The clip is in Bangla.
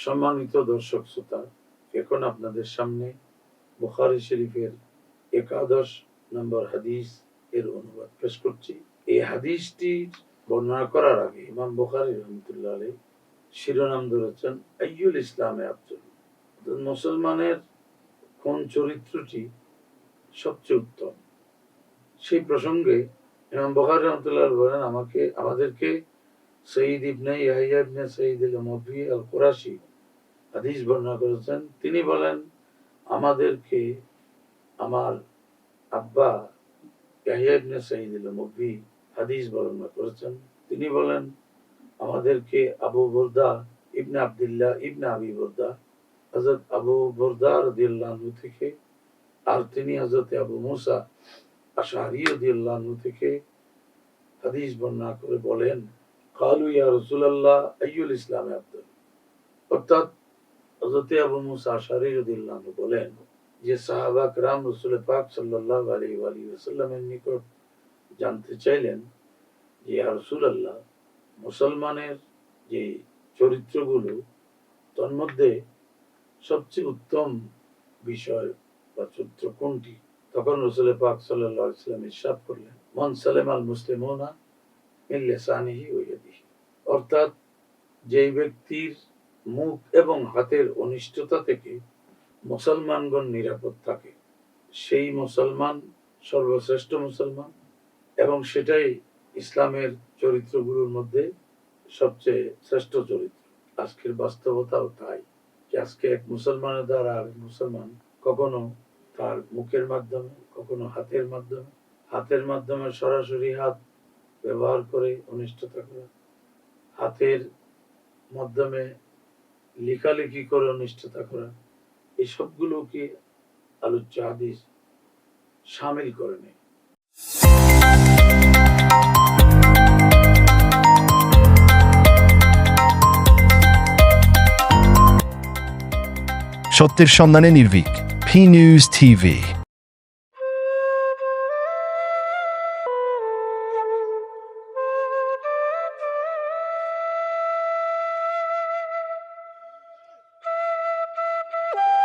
সম্মানিত দর্শক শ্রোতা, এখন আপনাদের সামনে বুখারী শরীফের 11 নম্বর হাদিস এর অনুবাদ পেশ করছি। এই হাদিসটির বর্ণনা করার আগে ইমাম বুখারী রাহমাতুল্লাহ আলাইহি শিরোনাম ধরেছেন আইয়ুল ইসলামে আফজল, মুসলমানের কোন চরিত্রটি সবচেয়ে উত্তম। সেই প্রসঙ্গে ইমাম বুখারী রাহমাতুল্লাহ বলেন, আমাদেরকে সঈদ ইবনে ইয়াহইয়া ইবনে সঈদ আল-মুবি আল-কুরাশি হাদিস বর্ণনা করেছেন। তিনি বলেন, আমাদেরকে আমার আব্বা ইয়াহইয়া ইবনে সঈদ আল-মুবি হাদিস বর্ণনা করেছেন। তিনি বলেন, আমাদেরকে আবু বুরদা ইবনে আব্দুল্লাহ ইবনে আবি বুরদা, হযরত আবু বুরদা রাদিয়াল্লাহু আনহু থেকে, আর তিনি হযরত আবু মুসা আশআরী রাদিয়াল্লাহু আনহু থেকে হাদিস বর্ণনা করে বলেন, কালু ইয়া রাসূলুল্লাহ আইয়ুল ইসলামে আফদল। অর্থাৎ হযরত আবু মুসা আশআরী রাদিয়াল্লাহু আনহু বলেন যে সাহাবা کرام রাসূল পাক সাল্লাল্লাহু আলাইহি ওয়াসাল্লামের নিকট জানতে চাইলেন যে ইয়া রাসূলুল্লাহ, মুসলমানের যে চরিত্রগুলো তার মধ্যে সবচেয়ে উত্তম বিষয় বা চরিত্র কোনটি? তখন রাসূল পাক সাল্লাল্লাহু আলাইহি ওয়াসাল্লাম ইরশাদ করলেন, মান সালামাল মুসলিমুনা মিন লিসানিহি ওয়া ইয়াদিহি। অর্থাৎ যে ব্যক্তির মুখ এবং হাতের অনিষ্টতা থেকে মুসলমানগণ নিরাপদ থাকে, সেই মুসলমান সর্বশ্রেষ্ঠ মুসলমান, এবং সেটাই ইসলামের চরিত্রগুলোর মধ্যে সবচেয়ে শ্রেষ্ঠ চরিত্র। আজকের বাস্তবতাও তাই, যে আজকে এক মুসলমানের দ্বারা আরেক মুসলমান কখনো তার মুখের মাধ্যমে, কখনো হাতের মাধ্যমে সরাসরি হাত ব্যবহার করে অনিষ্টতা করা, হাতের মাধ্যমে লেখালেখি করে অনিষ্টতা করা, এই সবগুলোকে আলোচ্য হাদিস শামিল করে নেয়। সত্যের সন্ধানে নির্ভীক, পি নিউজ টিভি।